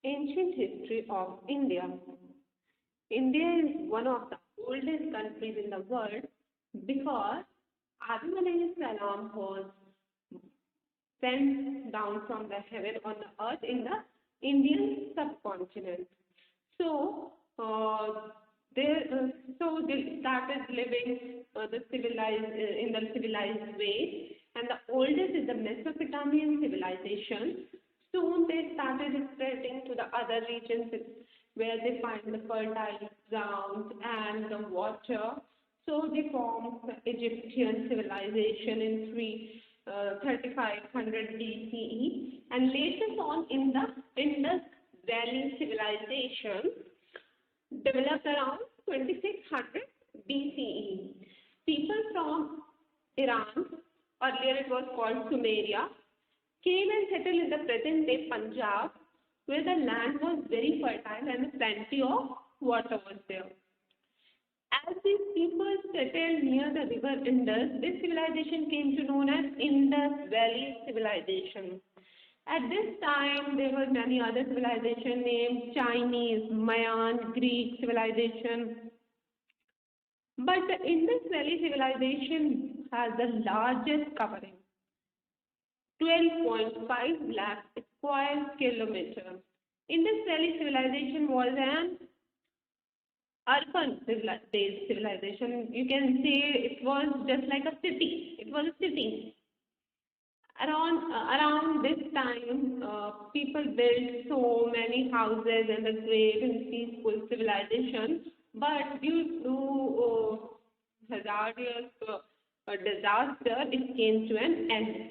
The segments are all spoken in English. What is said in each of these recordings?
Ancient history of India. India is one of the oldest countries in the world because Adam alayhi salam was sent down from the heaven on the earth in the Indian subcontinent. So there, they started living the civilized in the civilized way, and the oldest is the Mesopotamian civilization. Soon they started spreading to the other regions where they find the fertile ground and the water. So they formed the Egyptian civilization in 3500 BCE, and later on in the Indus Valley civilization developed around 2600 BCE. People from Iran, earlier it was called Sumeria, came and settled in the present day Punjab, where the land was very fertile and plenty of water was there. As these people settled near the river Indus, this civilization came to known as Indus Valley Civilization. At this time, there were many other civilizations named Chinese, Mayan, Greek civilization. But the Indus Valley Civilization has the largest covering, 12.5 lakh square kilometers. Indus Valley Civilization was an urban based civilization. You can say it was just like a city. It was a city. Around this time, people built so many houses and a great and peaceful civilization. But due to hazardous disaster, it came to an end.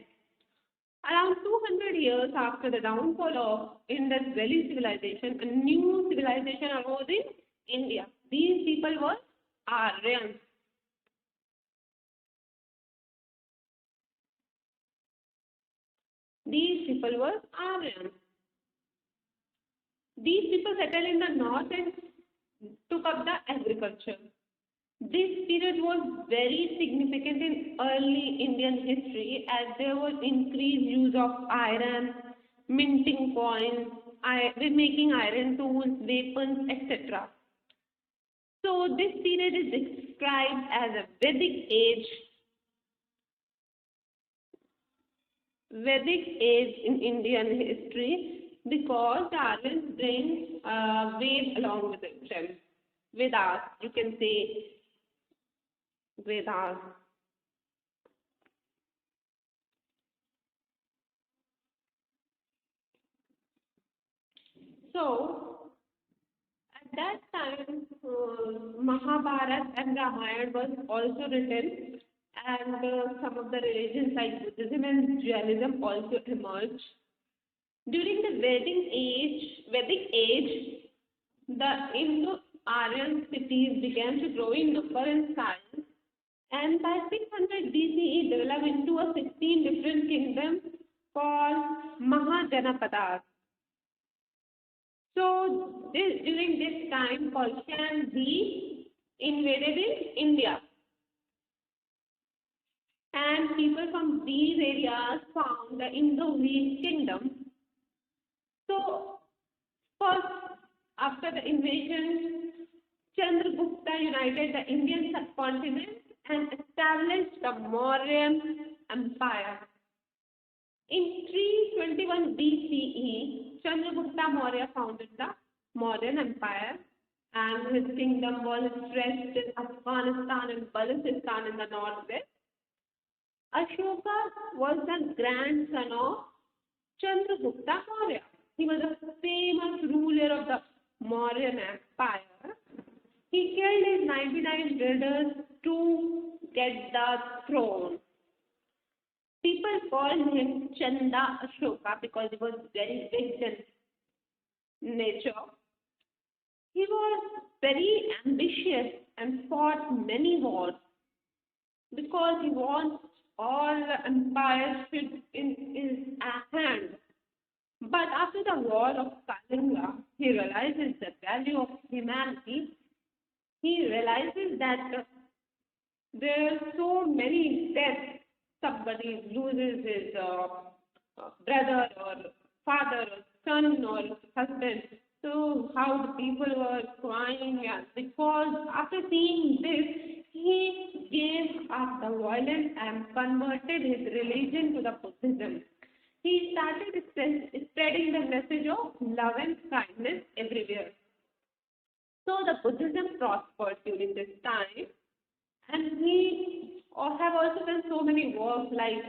Around 200 years after the downfall of Indus Valley civilization, a new civilization arose in India. These people were Aryans. These people were Aryans. These people settled in the north and took up the agriculture. This period was very significant in early Indian history as there was increased use of iron, minting coins, making iron tools, weapons, etc. So this period is described as a Vedic age in Indian history because the Aryans bring Ved along with them. Vedas, you can say Vedas. So at that time, Mahabharata and Ramayana was also written, and some of the religions like Buddhism and Jainism also emerged. During the Vedic age, the Indo-Aryan cities began to grow in number and size, and by 600 BCE developed into a 16 different kingdoms called Mahajanapadas. So during this time, Persia and Greece invaded in India, and people from these areas found the Indo-Greek kingdom. So first, after the invasion, Chandragupta united the Indian subcontinent and established the Mauryan Empire. In 321 BCE, Chandragupta Maurya founded the Mauryan Empire, and his kingdom was stretched in Afghanistan and Balochistan in the northwest. Ashoka was the grandson of Chandragupta Maurya. He was a famous ruler of the Mauryan Empire. He killed his 99 brothers to get the throne. People called him Chanda Ashoka because he was very big in nature. He was very ambitious and fought many wars because he wants all the empires fit in his hand. But after the war of Kalinga, he realizes the value of humanity. He realizes that there are so many deaths. Somebody loses his brother or father or son or husband. So how the people were crying, yeah, because after seeing this, he gave up the violence and converted his religion to the Buddhism. He started spreading the message of love and kindness everywhere. So the Buddhism prospered during this time, and he have also done so many work like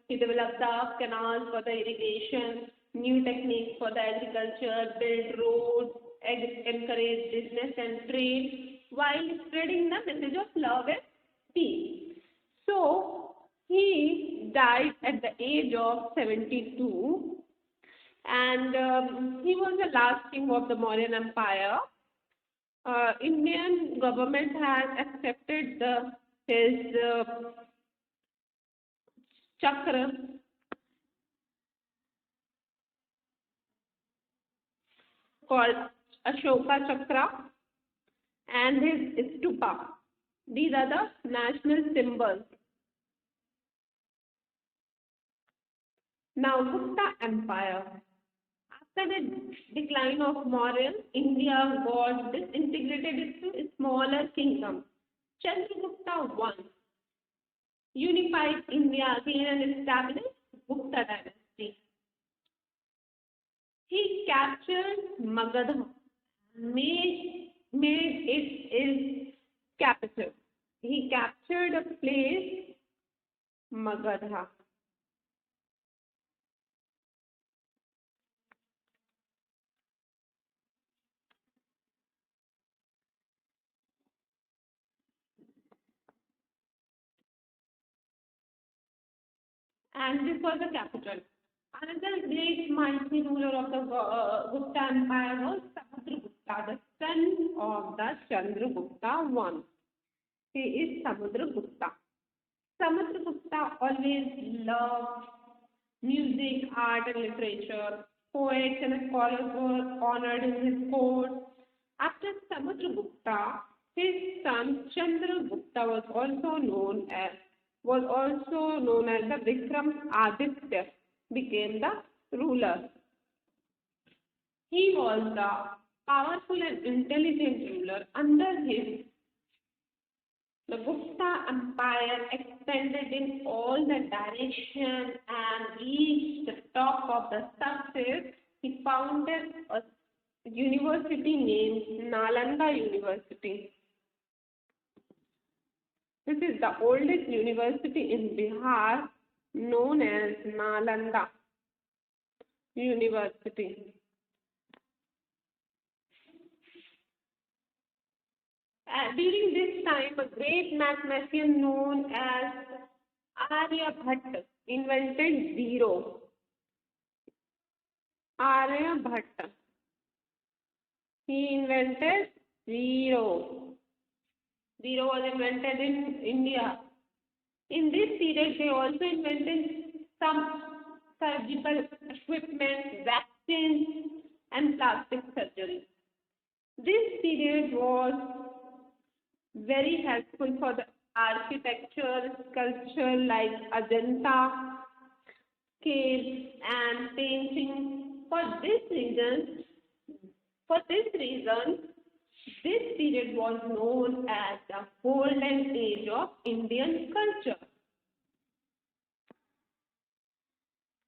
he developed the canals for the irrigation, new techniques for the agriculture, built roads, encouraged business and trade, while spreading the message of love and peace. So he died at the age of 72, and he was the last king of the Mauryan Empire. Indian government has accepted his chakra called Ashoka Chakra and his stupa. These are the national symbols. Now, Gupta Empire. After the decline of Mauryan, India got disintegrated into smaller kingdoms. Chandragupta I unified India again and established Gupta dynasty. He captured Magadha, made it his capital. He captured a place, Magadha. And this was the capital. Another great mighty ruler of the Gupta Empire was Samudragupta, the son of the Chandragupta I. He is Samudragupta. Samudragupta always loved music, art, and literature. Poets and scholars were honored in his court. After Samudragupta, his son Chandragupta was also known as the Vikramaditya, became the ruler. He was the powerful and intelligent ruler. Under him, the Gupta Empire expanded in all the directions and reached the top of the success. He founded a university named Nalanda University. This is the oldest university in Bihar, known as Nalanda University. During this time, a great mathematician known as Aryabhatta invented zero. Aryabhatta. He invented zero. Zero was invented in India. In this period, they also invented some surgical equipment, vaccines, and plastic surgery. This period was very helpful for the architecture, sculpture like Ajanta, caves, and painting. For this reason, this period was known as the golden age of Indian culture.